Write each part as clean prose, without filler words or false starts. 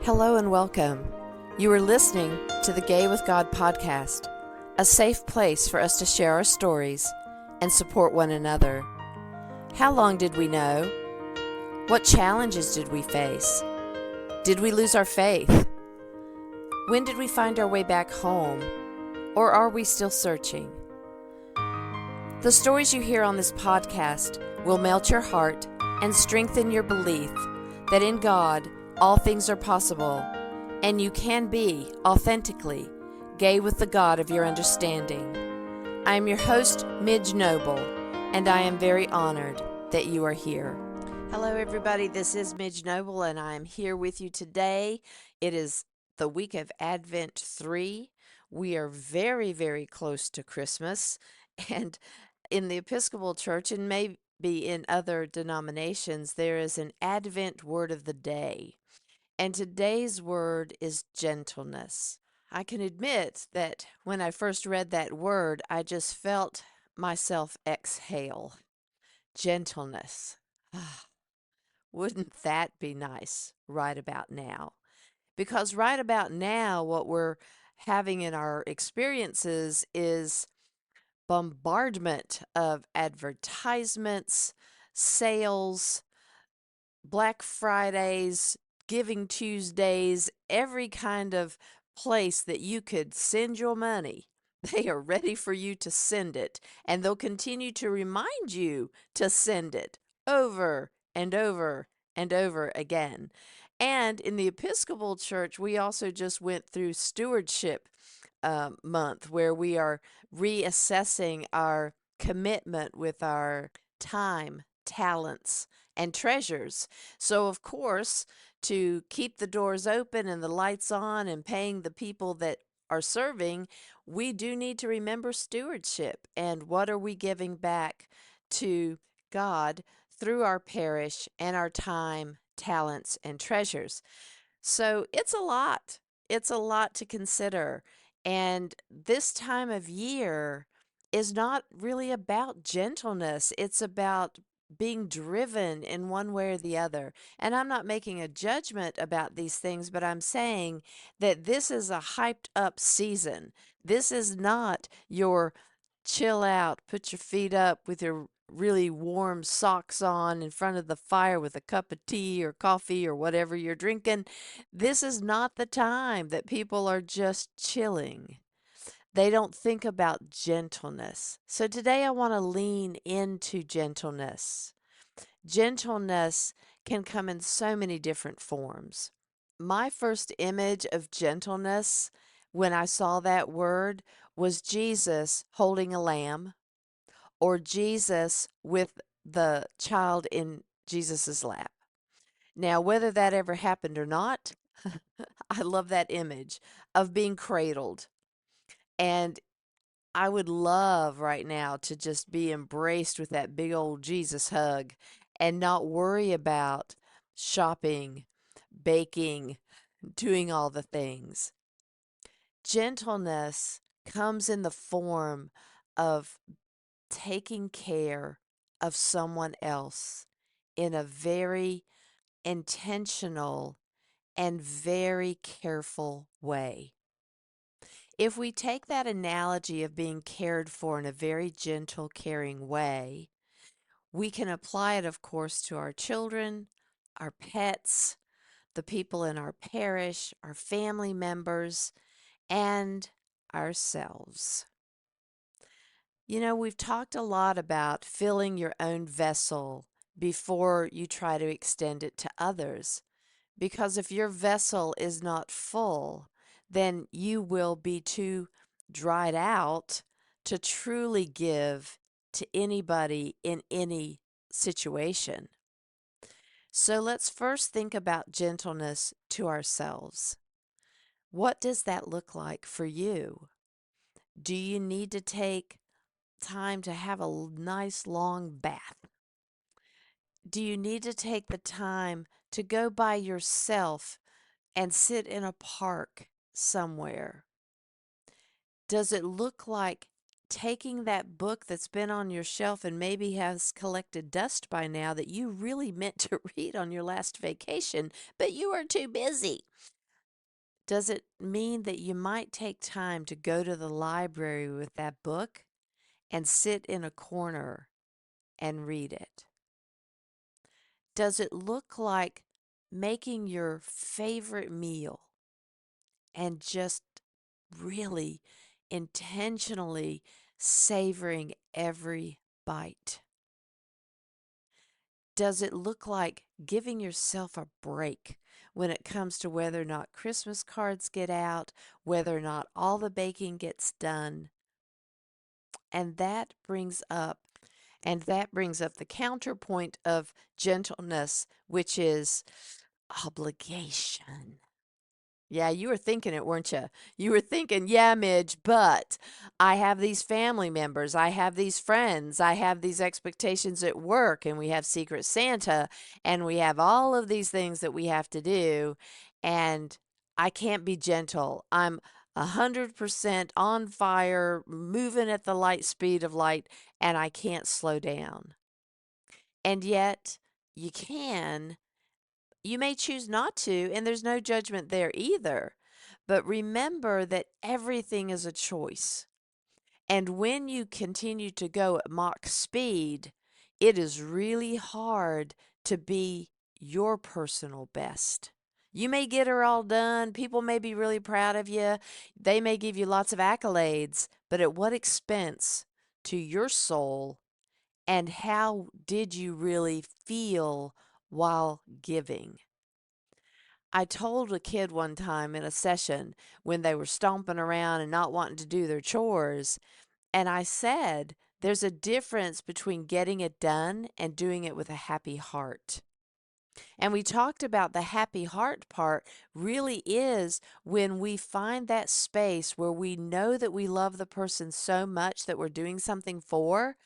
Hello and welcome. You are listening to the Gay with God podcast, a safe place for us to share our stories and support one another. How long did we know? What challenges did we face? Did we lose our faith? When did we find our way back home? Or are we still searching? The stories you hear on this podcast will melt your heart and strengthen your belief that in God, all things are possible, and you can be authentically gay with the God of your understanding. I am your host, Midge Noble, and I am very honored that you are here. Hello, everybody. This is Midge Noble, and I am here with you today. It is the week of Advent 3. We are very, very close to Christmas, and in the Episcopal Church, and maybe in other denominations, there is an Advent word of the day. And today's word is gentleness. I can admit that when I first read that word, I just felt myself exhale. Gentleness. Wouldn't that be nice right about now? Because right about now, what we're having in our experiences is bombardment of advertisements, sales, Black Fridays, Giving Tuesdays, every kind of place that you could send your money. They are ready for you to send it, and they'll continue to remind you to send it over and over and over again. And in the Episcopal Church, we also just went through Stewardship Month, where we are reassessing our commitment with our time, talents, and treasures. So, of course, to keep the doors open and the lights on and paying the people that are serving, we do need to remember stewardship and what are we giving back to God through our parish and our time, talents, and treasures. So it's a lot. It's a lot to consider. And this time of year is not really about gentleness. It's about being driven in one way or the other. And I'm not making a judgment about these things, but I'm saying that this is a hyped up season. This is not your chill out, put your feet up with your really warm socks on in front of the fire with a cup of tea or coffee or whatever you're drinking. This is not the time that people are just chilling. They don't think about gentleness. So today I want to lean into gentleness. Gentleness can come in so many different forms. My first image of gentleness when I saw that word was Jesus holding a lamb or Jesus with the child in Jesus's lap. Now, whether that ever happened or not, I love that image of being cradled. And I would love right now to just be embraced with that big old Jesus hug and not worry about shopping, baking, doing all the things. Gentleness comes in the form of taking care of someone else in a very intentional and very careful way. If we take that analogy of being cared for in a very gentle, caring way, we can apply it, of course, to our children, our pets, the people in our parish, our family members, and ourselves. You know, we've talked a lot about filling your own vessel before you try to extend it to others. Because if your vessel is not full, then you will be too dried out to truly give to anybody in any situation. So let's first think about gentleness to ourselves. What does that look like for you? Do you need to take time to have a nice long bath? Do you need to take the time to go by yourself and sit in a park somewhere? Does it look like taking that book that's been on your shelf and maybe has collected dust by now that you really meant to read on your last vacation, but you are too busy? Does it mean that you might take time to go to the library with that book and sit in a corner and read it? Does it look like making your favorite meal and just really intentionally savoring every bite? Does it look like giving yourself a break when it comes to whether or not Christmas cards get out, whether or not all the baking gets done? And that brings up the counterpoint of gentleness, which is obligation. Yeah, you were thinking it, weren't you? You were thinking, yeah, Midge, but I have these family members, I have these friends, I have these expectations at work, and we have Secret Santa, and we have all of these things that we have to do, and I can't be gentle. I'm 100% on fire, moving at the light speed of light, and I can't slow down. And yet, you can. You may choose not to, and there's no judgment there either. But remember that everything is a choice. And when you continue to go at Mach speed, it is really hard to be your personal best. You may get her all done. People may be really proud of you. They may give you lots of accolades, but at what expense to your soul? And how did you really feel while giving? I told a kid one time in a session when they were stomping around and not wanting to do their chores, and I said, there's a difference between getting it done and doing it with a happy heart. And we talked about the happy heart part really is when we find that space where we know that we love the person so much that we're doing something for,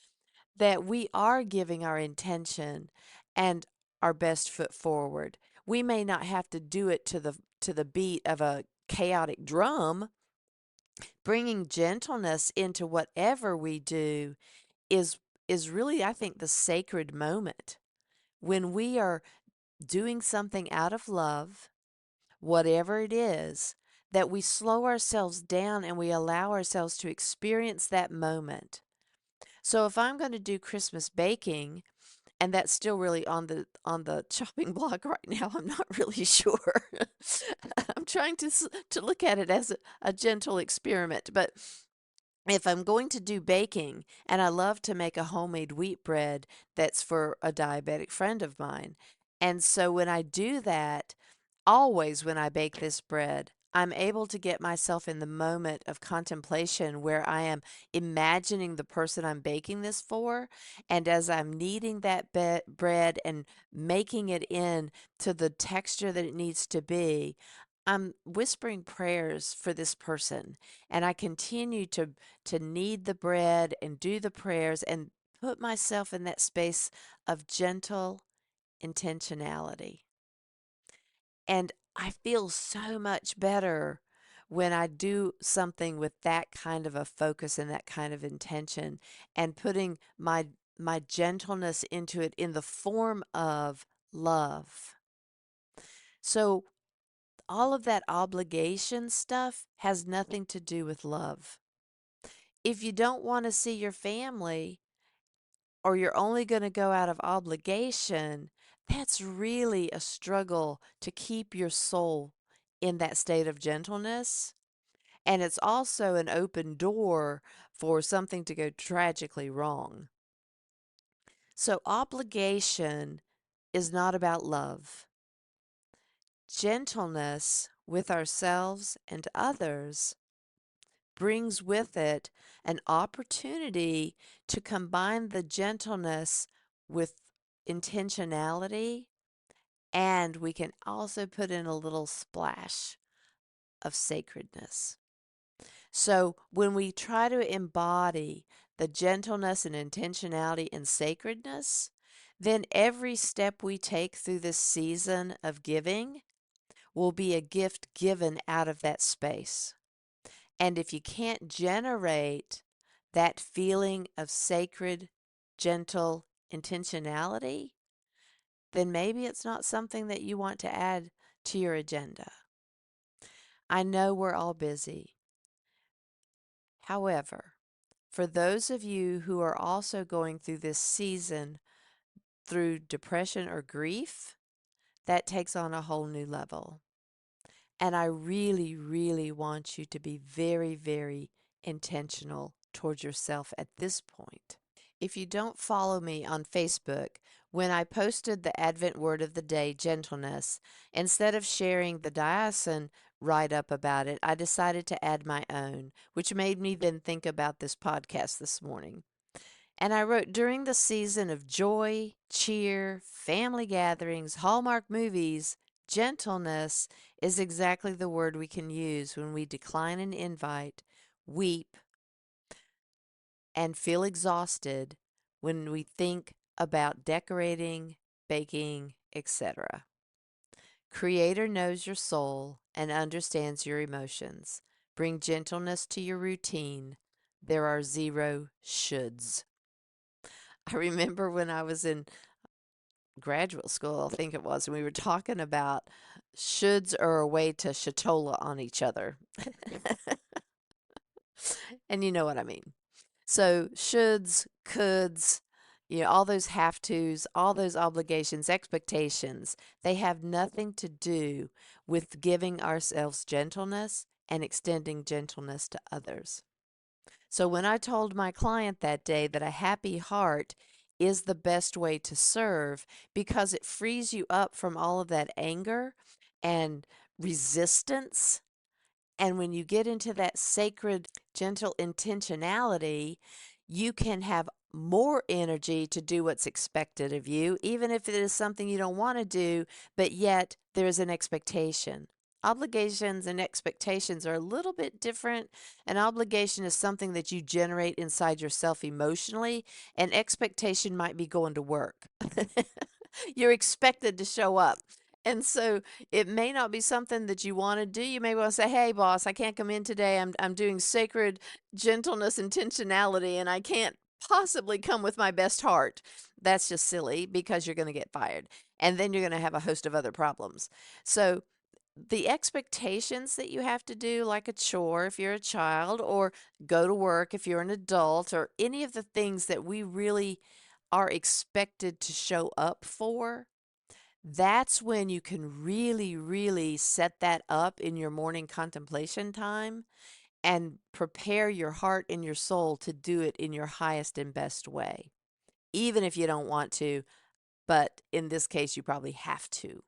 that we are giving our intention and our best foot forward. We may not have to do it to the beat of a chaotic drum. Bringing gentleness into whatever we do is is really, I think, the sacred moment when we are doing something out of love, whatever it is, that we slow ourselves down and we allow ourselves to experience that moment. So if I'm going to do Christmas baking, and that's still really on the chopping block right now, I'm not really sure. I'm trying to look at it as a gentle experiment, but if I'm going to do baking, and I love to make a homemade wheat bread that's for a diabetic friend of mine. And so when I do that, always when I bake this bread, I'm able to get myself in the moment of contemplation where I am imagining the person I'm baking this for. And as I'm kneading that bread and making it in to the texture that it needs to be, I'm whispering prayers for this person. And I continue to knead the bread and do the prayers and put myself in that space of gentle intentionality. And I feel so much better when I do something with that kind of a focus and that kind of intention and putting my gentleness into it in the form of love. So all of that obligation stuff has nothing to do with love. If you don't want to see your family, or you're only going to go out of obligation, that's really a struggle to keep your soul in that state of gentleness. And it's also an open door for something to go tragically wrong. So, obligation is not about love. Gentleness with ourselves and others brings with it an opportunity to combine the gentleness with intentionality, and we can also put in a little splash of sacredness. So when we try to embody the gentleness and intentionality and sacredness, then every step we take through this season of giving will be a gift given out of that space. And if you can't generate that feeling of sacred, gentle intentionality, then maybe it's not something that you want to add to your agenda. I know we're all busy. However, for those of you who are also going through this season through depression or grief, that takes on a whole new level. And I really, really want you to be very, very intentional towards yourself at this point. If you don't follow me on Facebook, when I posted the Advent word of the day, gentleness, instead of sharing the diocesan write up about it, I decided to add my own, which made me then think about this podcast this morning. And I wrote, during the season of joy, cheer, family gatherings, Hallmark movies, gentleness is exactly the word we can use when we decline an invite, weep, and feel exhausted when we think about decorating, baking, etc. Creator knows your soul and understands your emotions. Bring gentleness to your routine. There are zero shoulds. I remember when I was in graduate school, I think it was, and we were talking about shoulds are a way to shatola on each other. And you know what I mean. So shoulds, coulds, all those have tos, all those obligations, expectations, they have nothing to do with giving ourselves gentleness and extending gentleness to others. So when I told my client that day that a happy heart is the best way to serve because it frees you up from all of that anger and resistance, and when you get into that sacred, gentle intentionality, you can have more energy to do what's expected of you, even if it is something you don't want to do, but yet there's an expectation. Obligations and expectations are a little bit different. An obligation is something that you generate inside yourself emotionally. An expectation might be going to work. You're expected to show up. And so it may not be something that you want to do. You may want to say, "Hey, boss, I can't come in today. I'm doing sacred gentleness, intentionality, and I can't possibly come with my best heart." That's just silly because you're going to get fired. And then you're going to have a host of other problems. So the expectations that you have to do, like a chore if you're a child, or go to work if you're an adult, or any of the things that we really are expected to show up for, that's when you can really, really set that up in your morning contemplation time and prepare your heart and your soul to do it in your highest and best way, even if you don't want to, but in this case, you probably have to.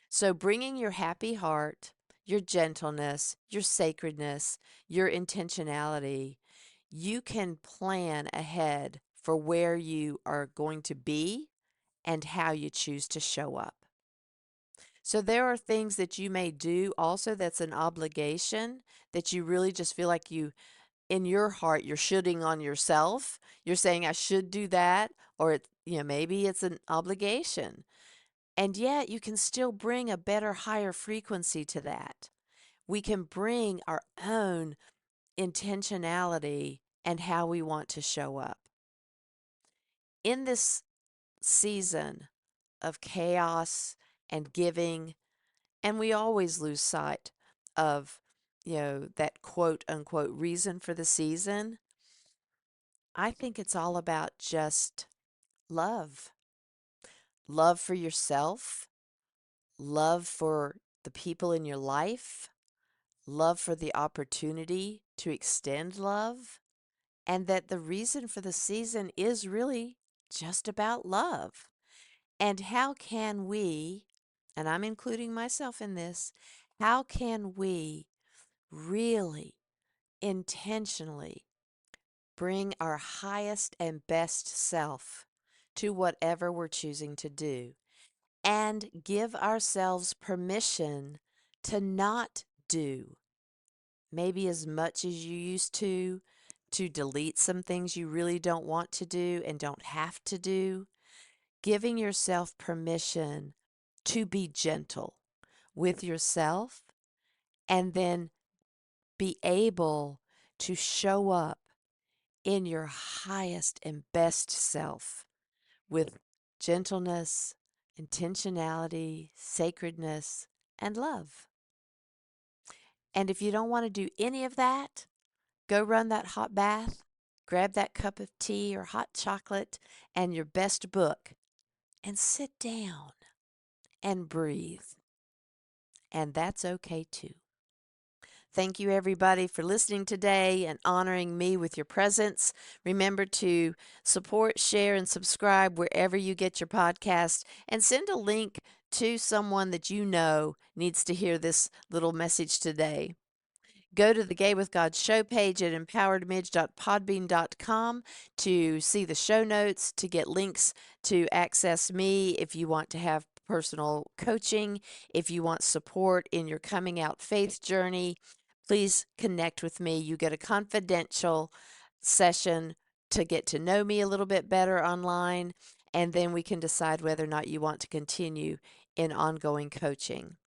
So, bringing your happy heart, your gentleness, your sacredness, your intentionality, you can plan ahead for where you are going to be and how you choose to show up. So there are things that you may do also that's an obligation that you really just feel like in your heart, you're shoulding on yourself. You're saying, I should do that, or maybe it's an obligation. And yet you can still bring a better, higher frequency to that. We can bring our own intentionality and how we want to show up. In this season of chaos and giving, and we always lose sight of, that quote unquote reason for the season. I think it's all about just love. Love for yourself, love for the people in your life, love for the opportunity to extend love, and that the reason for the season is really just about love. And how can we, and I'm including myself in this, how can we really intentionally bring our highest and best self to whatever we're choosing to do and give ourselves permission to not do maybe as much as you used to delete some things you really don't want to do and don't have to do, giving yourself permission to be gentle with yourself and then be able to show up in your highest and best self with gentleness, intentionality, sacredness, and love. And if you don't want to do any of that, go run that hot bath, grab that cup of tea or hot chocolate and your best book, and sit down and breathe. And that's okay too. Thank you, everybody, for listening today and honoring me with your presence. Remember to support, share, and subscribe wherever you get your podcast, and send a link to someone that you know needs to hear this little message today. Go to the Gay with God show page at empoweredmidge.podbean.com to see the show notes, to get links to access me if you want to have personal coaching, if you want support in your coming out faith journey. Please connect with me. You get a confidential session to get to know me a little bit better online, and then we can decide whether or not you want to continue in ongoing coaching.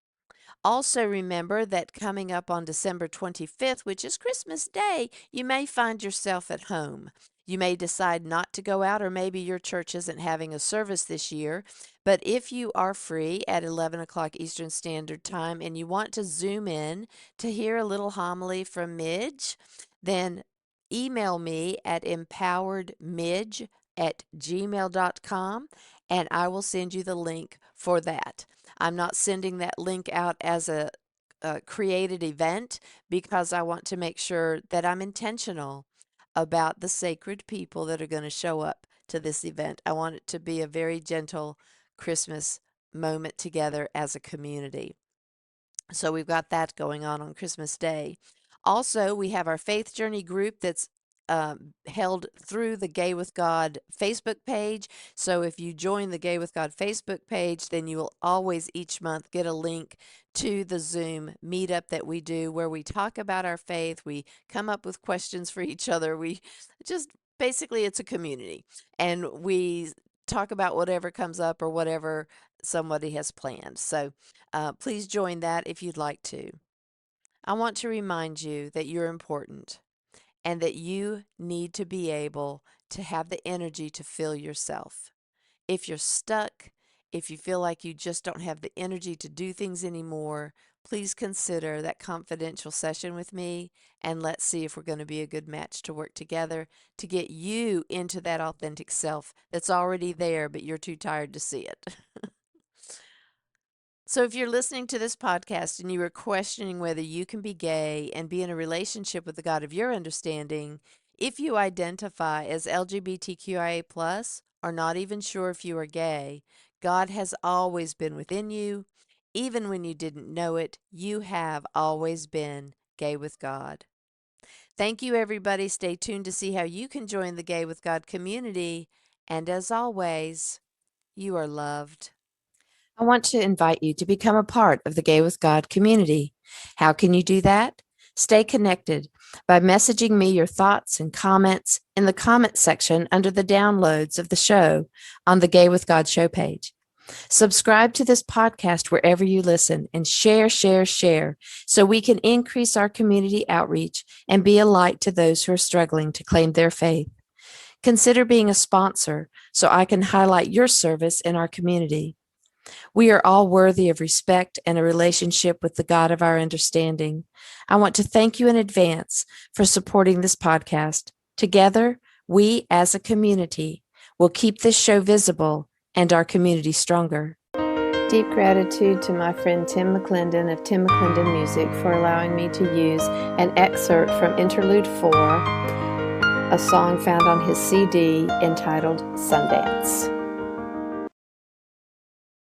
Also, remember that coming up on December 25th, which is Christmas Day, you may find yourself at home. You may decide not to go out, or maybe your church isn't having a service this year. But if you are free at 11 o'clock Eastern Standard Time and you want to Zoom in to hear a little homily from Midge, then email me at empoweredmidge@gmail.com and I will send you the link for that. I'm not sending that link out as a created event because I want to make sure that I'm intentional about the sacred people that are going to show up to this event. I want it to be a very gentle Christmas moment together as a community. So we've got that going on Christmas Day. Also, we have our Faith Journey group that's held through the Gay with God Facebook page. So if you join the Gay with God Facebook page, then you will always each month get a link to the Zoom meetup that we do where we talk about our faith. We come up with questions for each other. We just basically, it's a community, and we talk about whatever comes up or whatever somebody has planned. So please join that if you'd like to. I want to remind you that you're important and that you need to be able to have the energy to fill yourself. If you're stuck, if you feel like you just don't have the energy to do things anymore, please consider that confidential session with me, and let's see if we're going to be a good match to work together to get you into that authentic self that's already there, but you're too tired to see it. So if you're listening to this podcast and you are questioning whether you can be gay and be in a relationship with the God of your understanding, if you identify as LGBTQIA+, or not even sure if you are gay, God has always been within you. Even when you didn't know it, you have always been gay with God. Thank you, everybody. Stay tuned to see how you can join the Gay with God community. And as always, you are loved. I want to invite you to become a part of the Gay with God community. How can you do that? Stay connected by messaging me your thoughts and comments in the comment section under the downloads of the show on the Gay with God show page. Subscribe to this podcast wherever you listen and share so we can increase our community outreach and be a light to those who are struggling to claim their faith. Consider being a sponsor so I can highlight your service in our community. We are all worthy of respect and a relationship with the God of our understanding. I want to thank you in advance for supporting this podcast. Together, we as a community will keep this show visible and our community stronger. Deep gratitude to my friend Tim McClendon of Tim McClendon Music for allowing me to use an excerpt from Interlude 4, a song found on his CD entitled Sundance.